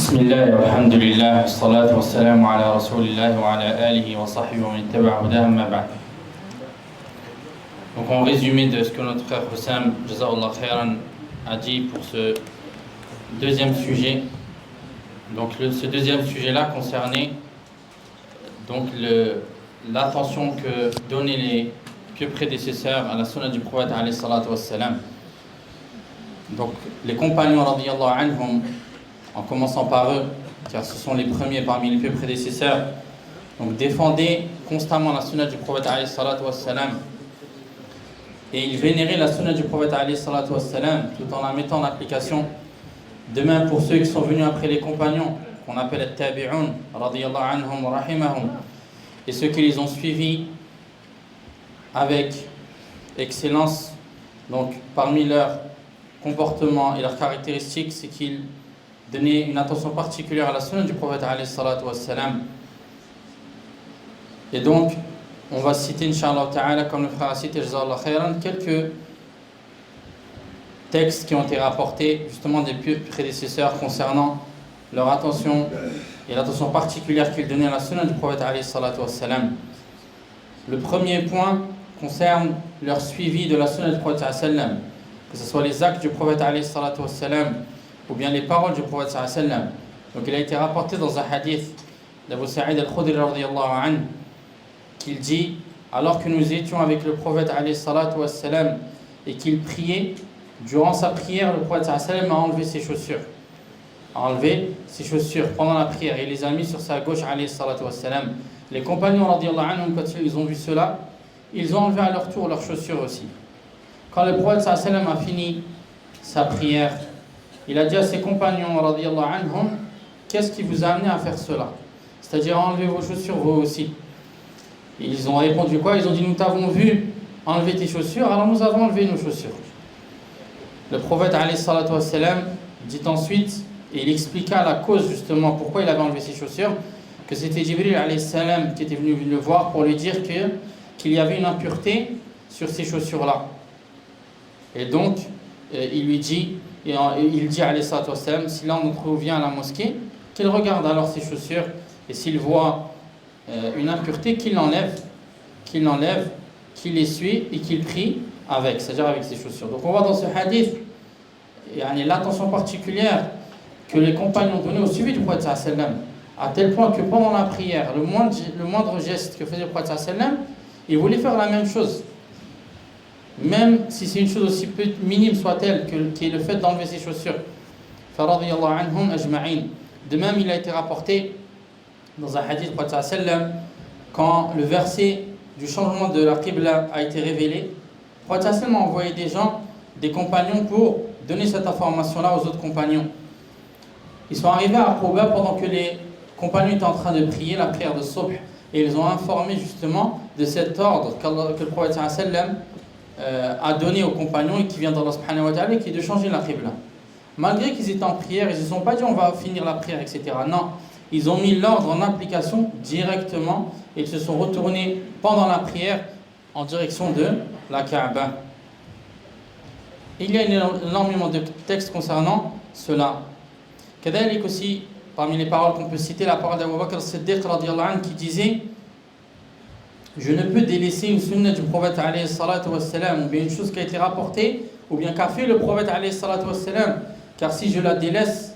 بسم الله والحمد لله والصلاة والسلام على رسول الله وعلى آله وصحبه ومن اتبع هداه أما بعد. Donc en résumé de ce que notre frère Hussam Jazahullah Khairan a dit pour ce deuxième sujet. Donc ce deuxième sujet-là concernait donc l'attention que donnaient les pieux prédécesseurs à la sunna du prophète alayhi salatu wassalam. Donc les compagnons radiyallahu anhum, en commençant par eux, car ce sont les premiers parmi les pieux prédécesseurs, donc défendaient constamment la sunna du prophète alayhi salatu wassalam, et ils vénéraient la sunna du prophète alayhi salatu wassalam tout en la mettant en application. De même pour ceux qui sont venus après les compagnons, qu'on appelle les tabi'un radiyallahu anhum wa rahimahum, et ceux qui les ont suivis avec excellence. Donc parmi leurs comportements et leurs caractéristiques, c'est qu'ils donnaient une attention particulière à la sunna du prophète alayhi salatu wassalam. Et donc on va citer Inch'Allah ta'ala, comme le frère a cité Jazallah Khairan, quelques textes qui ont été rapportés justement des prédécesseurs concernant leur attention et l'attention particulière qu'ils donnaient à la sunna du prophète alayhi salatu wassalam. Le premier point concerne leur suivi de la sunna du prophète alayhi sallam, que ce soit les actes du prophète alayhi salatu wassalam ou bien les paroles du prophète alayhi sallam. Donc il a été rapporté dans un hadith d'Abu Sa'id al-Khudri radiyallahu anhu qu'il dit: alors que nous étions avec le prophète alayhi salatu wassalam et qu'il priait, durant sa prière, le prophète alayhi sallam a enlevé ses chaussures. Pendant la prière, et les a mis sur sa gauche alayhi salatu wassalam. Les compagnons radiyallahu anhum, quand ils ont vu cela, ils ont enlevé à leur tour leurs chaussures aussi. Quand le prophète sallallahu alayhi wa sallam a fini sa prière, il a dit à ses compagnons radiyallahu anhum: qu'est-ce qui vous a amené à faire cela? C'est-à-dire à enlever vos chaussures vous aussi. Et ils ont répondu quoi? Ils ont dit: nous t'avons vu enlever tes chaussures, alors nous avons enlevé nos chaussures. Le prophète alayhi salatu wassalam dit ensuite, et il expliqua la cause justement pourquoi il avait enlevé ses chaussures, que c'était Jibril alayhi salam qui était venu le voir pour lui dire qu'il y avait une impureté sur ces chaussures-là. Et donc il lui dit, il dit alayhi salatu wassalam, si l'un d'entre vous vient à la mosquée, qu'il regarde alors ses chaussures, et s'il voit une impureté, qu'il l'enlève, qu'il essuie et qu'il prie avec, c'est-à-dire avec ses chaussures. Donc on voit dans ce hadith l'attention particulière que les compagnons donnaient au suivi du prophète sallallahu alayhi wa sallam, à tel point que pendant la prière, le moindre geste que faisait le prophète sallallahu alayhi wa sallam, il voulait faire la même chose, même si c'est une chose aussi minime soit-elle qui est le fait d'enlever ses chaussures. Faradiyallahu anhum ajma'in. De même, il a été rapporté dans un hadith du prophète sallallahu alayhi wa sallam, quand le verset du changement de la qibla a été révélé, le prophète sallallahu alayhi wa sallam a envoyé des gens, des compagnons, pour donner cette information-là aux autres compagnons. Ils sont arrivés à Quba pendant que les compagnons étaient en train de prier la prière de Subh, et ils ont informé justement de cet ordre que le prophète sallallahu alayhi wa sallam a donné aux compagnons et qui vient d'Allah subhanahu wa ta'ala, qui est de changer la qibla. Malgré qu'ils étaient en prière, ils ne se sont pas dit on va finir la prière, etc. Non, ils ont mis l'ordre en application directement et ils se sont retournés pendant la prière en direction de la Kaaba. Il y a énormément de textes concernant cela. Kadalik aussi, parmi les paroles qu'on peut citer, la parole d'Abu Bakr as-Siddiq radiyallahu anhu qui disait: je ne peux délaisser une sunna du prophète alayhi salatu wassalam, ou bien une chose qui a été rapportée, ou bien qu'a fait le prophète alayhi salatu wassalam, car si je la délaisse,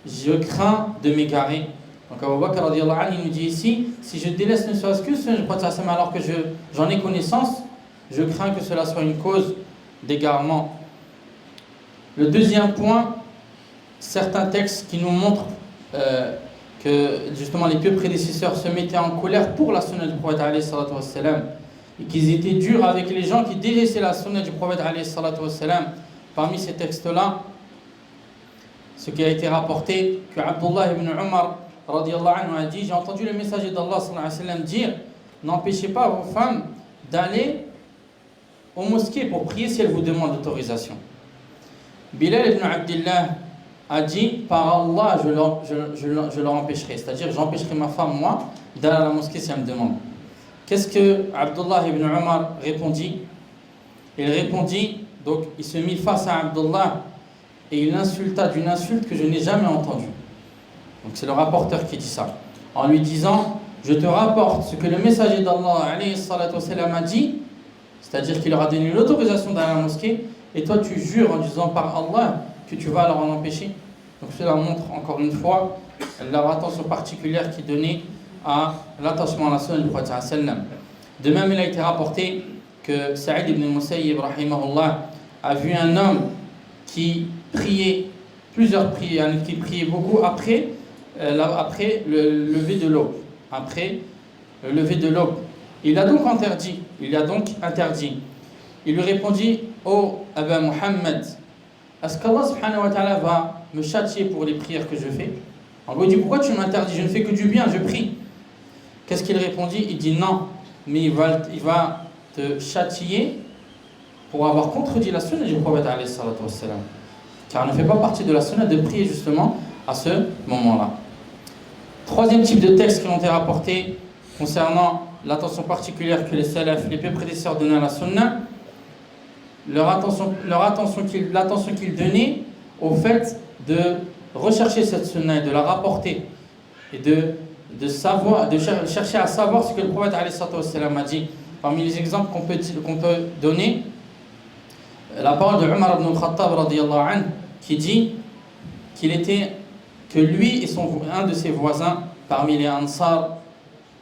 je crains de m'égarer. Donc Abu Bakr radiyallahu anhu, il nous dit ici: si je délaisse ne serait-ce qu'une sunna du prophète sallallahu alayhi wa sallam, alors que j'en ai connaissance, je crains que cela soit une cause d'égarement. Le deuxième point, certains textes qui nous montrent que justement les pieux prédécesseurs se mettaient en colère pour la sunna du prophète alayhi salatu wassalam, et qu'ils étaient durs avec les gens qui délaissaient la sunna du prophète alayhi salatu wassalam. Parmi ces textes-là, ce qui a été rapporté, que Abdullah ibn Umar radiyallahu anhu a dit: j'ai entendu le messager d'Allah sallallahu alayhi wa sallam dire: n'empêchez pas vos femmes d'aller aux mosquées pour prier si elles vous demandent l'autorisation. Bilal ibn Abdillah a dit: par Allah, je leur empêcherai, c'est-à-dire j'empêcherai ma femme, moi, d'aller à la mosquée si elle me demande. Qu'est-ce que Abdullah ibn Umar répondit? Il répondit, donc il se mit face à Abdullah et il l'insulta d'une insulte que je n'ai jamais entendue. Donc c'est le rapporteur qui dit ça, en lui disant: je te rapporte ce que le messager d'Allah alayhi salatu wassalam a dit, c'est-à-dire qu'il leur a donné l'autorisation d'aller à la mosquée, et toi tu jures en disant par Allah que tu vas leur en empêcher. Donc cela montre encore une fois leur attention particulière qui est donnée à l'attachement à la sunna du prophète sallam. De même, il a été rapporté que Saïd ibn Musayyib rahimahullah a vu un homme qui priait plusieurs prières, qui priait beaucoup après le lever de l'aube. Après le lever de l'aube. Il a donc interdit. Il lui répondit: oh Aba Muhammad, est-ce qu'Allah subhanahu wa ta'ala va me châtier pour les prières que je fais? En gros, il dit: pourquoi tu m'interdis? Je ne fais que du bien, je prie. Qu'est-ce qu'il répondit? Il dit: non, mais il va te châtier pour avoir contredit la sunna du prophète alayhi salatu wassalam. Car il ne fait pas partie de la sunna de prier justement à ce moment-là. Troisième type de texte qui ont été rapportés concernant l'attention particulière que les salafs, les prédécesseurs donnaient à la sunna, l'attention qu'ils donnaient au fait de rechercher cette sunna et de la rapporter et de chercher à savoir ce que le prophète alayhi salatu wassalam a dit. Parmi les exemples qu'on peut donner, la parole de Umar ibn al-Khattab radiyallahu anhu, qui dit que lui et un de ses voisins parmi les Ansar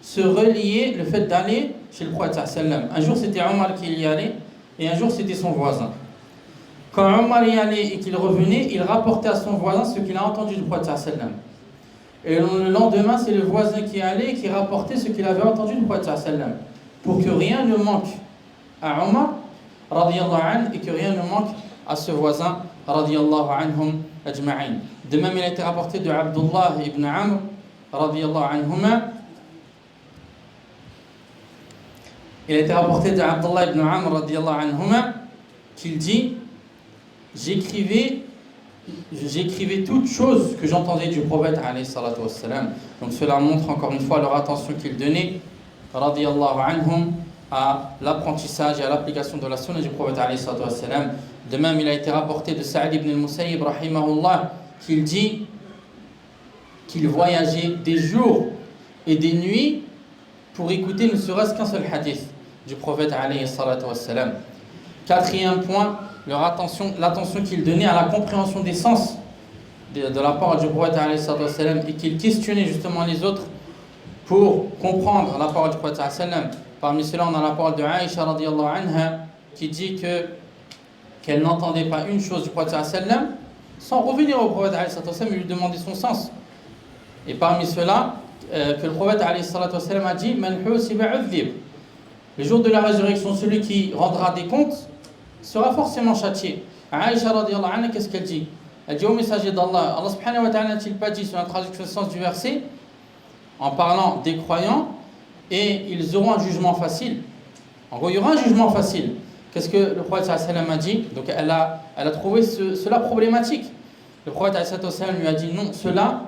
se reliaient le fait d'aller chez le prophète sallam. Un jour c'était Omar qui y allait et un jour c'était son voisin. Quand Omar y allait et qu'il revenait, il rapportait à son voisin ce qu'il a entendu du prophète sallam. Et le lendemain c'est le voisin qui allait et qui rapportait ce qu'il avait entendu du prophète sallam, pour que rien ne manque à Omar radiyallahu anhu et que rien ne manque à ce voisin radiyallahu anhum ajma'in. De même, il a été rapporté de Abdullah ibn Amr radiyallahu anhuma. Il a été rapporté de Abdullah ibn Amr radiyallahu anhuma qu'il dit: j'écrivais toutes choses que j'entendais du prophète alayhi salatu wassalam. Donc cela montre encore une fois leur attention qu'ils donnaient radiyallahu anhum à l'apprentissage et à l'application de la sunna du prophète alayhi salatu wassalam. De même, il a été rapporté de Saïd ibn al-Musayyib rahimahullah qu'il dit qu'il voyageait des jours et des nuits pour écouter ne serait-ce qu'un seul hadith du prophète alayhi salatu wassalam. Quatrième point, l'attention qu'il donnait à la compréhension des sens de la parole du prophète alayhi salatu wassalam, et qu'il questionnait justement les autres pour comprendre la parole du prophète alayhi sallam. Parmi ceux-là, on a la parole de Aïcha radiyallahu anha qui dit qu'elle n'entendait pas une chose du prophète sallam sans revenir au prophète sallam et lui demander son sens. Et parmi ceux-là, que le prophète sallam a dit: Man husiba udhib. Le jour de la résurrection, celui qui rendra des comptes sera forcément châtié. Aïcha radiyallahu anha, qu'est-ce qu'elle dit? Elle dit au messager d'Allah: Allah subhanahu wa ta'ala n'a-t-il pas dit, sur la traduction du sens du verset, en parlant des croyants, et ils auront un jugement facile? En gros, il y aura un jugement facile. Qu'est-ce que le prophète sallam a dit? Donc elle a trouvé cela problématique. Le prophète sallam lui a dit: non, cela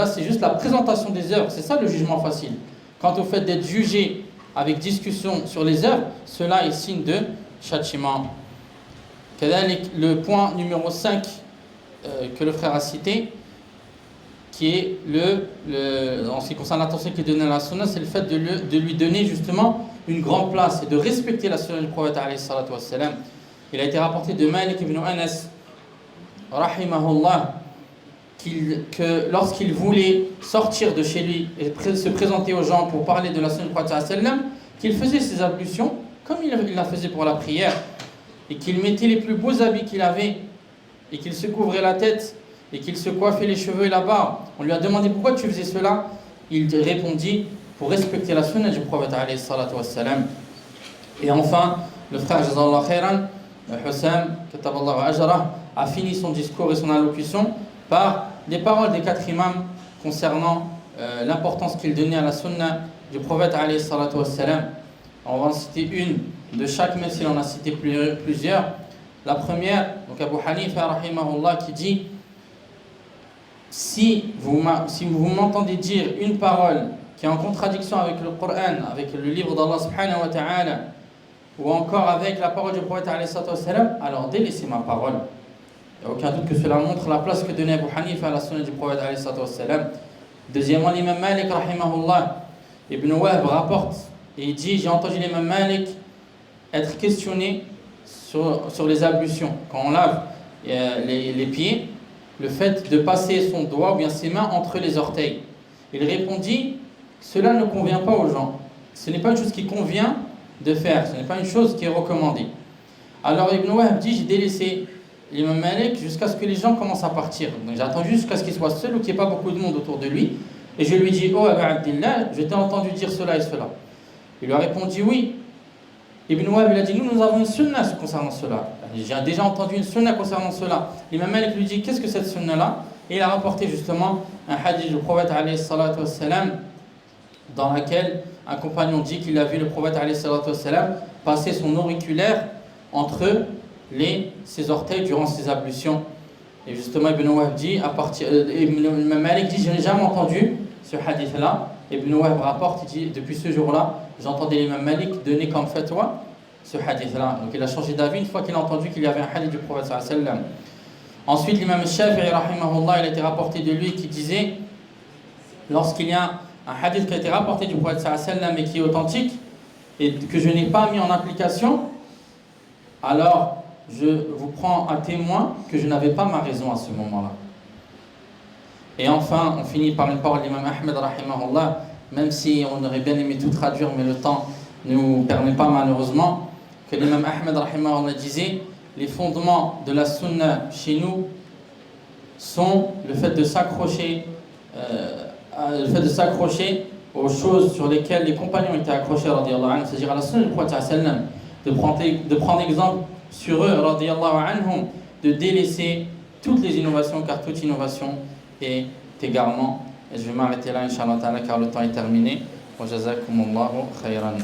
c'est juste la présentation des œuvres, c'est ça le jugement facile. Quant au fait d'être jugé avec discussion sur les œuvres, cela est signe de châtiment. Le point numéro 5 que le frère a cité, qui est en ce qui concerne l'attention qu'il donnait à la sunna, c'est le fait de lui donner justement une grande place et de respecter la sunna du prophète alayhi salatu wassalam. Il a été rapporté de Malik ibn Anas rahimahullah que lorsqu'il voulait sortir de chez lui et se présenter aux gens pour parler de la sunna du prophète sallam, qu'il faisait ses ablutions comme il la faisait pour la prière, et qu'il mettait les plus beaux habits qu'il avait, et qu'il se couvrait la tête, et qu'il se coiffait les cheveux et la barbe. On lui a demandé: pourquoi tu faisais cela? Il répondit: pour respecter la sunna du prophète alayhi salatu wassalam. Et enfin, le frère Jazallah Khairan, Hussam kataballahu ajrah, a fini son discours et son allocution par des paroles des 4 imams concernant l'importance qu'il donnait à la sunna du prophète alayhi salatu wassalam. On va en citer une de chaque, même s'il en a cité plusieurs. La première, donc Abu Hanifa rahimahullah, qui dit: si vous m'entendez dire une parole qui est en contradiction avec le Coran, avec le livre d'Allah subhanahu wa ta'ala, ou encore avec la parole du prophète alayhi salatu wassalam, alors délaissez ma parole. Il n'y a aucun doute que cela montre la place que donnait Abu Hanifa à la sunna du prophète alayhi salatu wassalam. Deuxièmement, l'imam Malik rahimahullah, Ibn Wahb rapporte et il dit: j'ai entendu l'imam Malik être questionné sur les ablutions. Quand on lave les pieds, le fait de passer son doigt ou bien ses mains entre les orteils. Il répondit: cela ne convient pas aux gens. Ce n'est pas une chose qui convient de faire, ce n'est pas une chose qui est recommandée. Alors Ibn Wahb dit: j'ai délaissé l'imam Malik jusqu'à ce que les gens commencent à partir. Donc j'ai attendu jusqu'à ce qu'il soit seul ou qu'il n'y ait pas beaucoup de monde autour de lui. Et je lui dis: oh Abu Abdillah, je t'ai entendu dire cela et cela. Il lui a répondu: oui. Ibn Wahb il a dit: nous avons une sunna concernant cela. J'ai déjà entendu une sunna concernant cela. L'imam Malik lui dit: qu'est-ce que cette sunna-là? Et il a rapporté justement un hadith du prophète alayhi salatu wassalam, dans lequel un compagnon dit qu'il a vu le prophète alayhi salatu wassalam passer son auriculaire entre ses orteils durant ses ablutions. Et justement Ibn Wahb dit, Ibn Malik dit: je n'ai jamais entendu ce hadith-là. Ibn Wahb rapporte, il dit: depuis ce jour-là, j'entendais l'imam Malik donner comme fatwa ce hadith-là. Donc il a changé d'avis une fois qu'il a entendu qu'il y avait un hadith du prophète sallallahu alayhi wa sallam. Ensuite, l'imam Shafi'i rahimahullah, il a été rapporté de lui qui disait: lorsqu'il y a un hadith qui a été rapporté du prophète sallallahu alayhi wa sallam et qui est authentique et que je n'ai pas mis en application, alors je vous prends à témoin que je n'avais pas ma raison à ce moment-là. Et enfin, on finit par une parole de l'imam Ahmed rahimahullah, même si on aurait bien aimé tout traduire, mais le temps ne nous permet pas malheureusement, que l'imam Ahmed rahimahullah disait: les fondements de la sunna chez nous sont le fait de s'accrocher aux choses sur lesquelles les compagnons étaient accrochés, c'est-à-dire à la sunna du prophète sallallahu alayhi wa sallam, de prendre exemple sur eux, anhum, de délaisser toutes les innovations, car toute innovation est égarement. Et je vais m'arrêter là, Inch'Allah ta'ala, car le temps est terminé. Wa jazakumullahu khayran.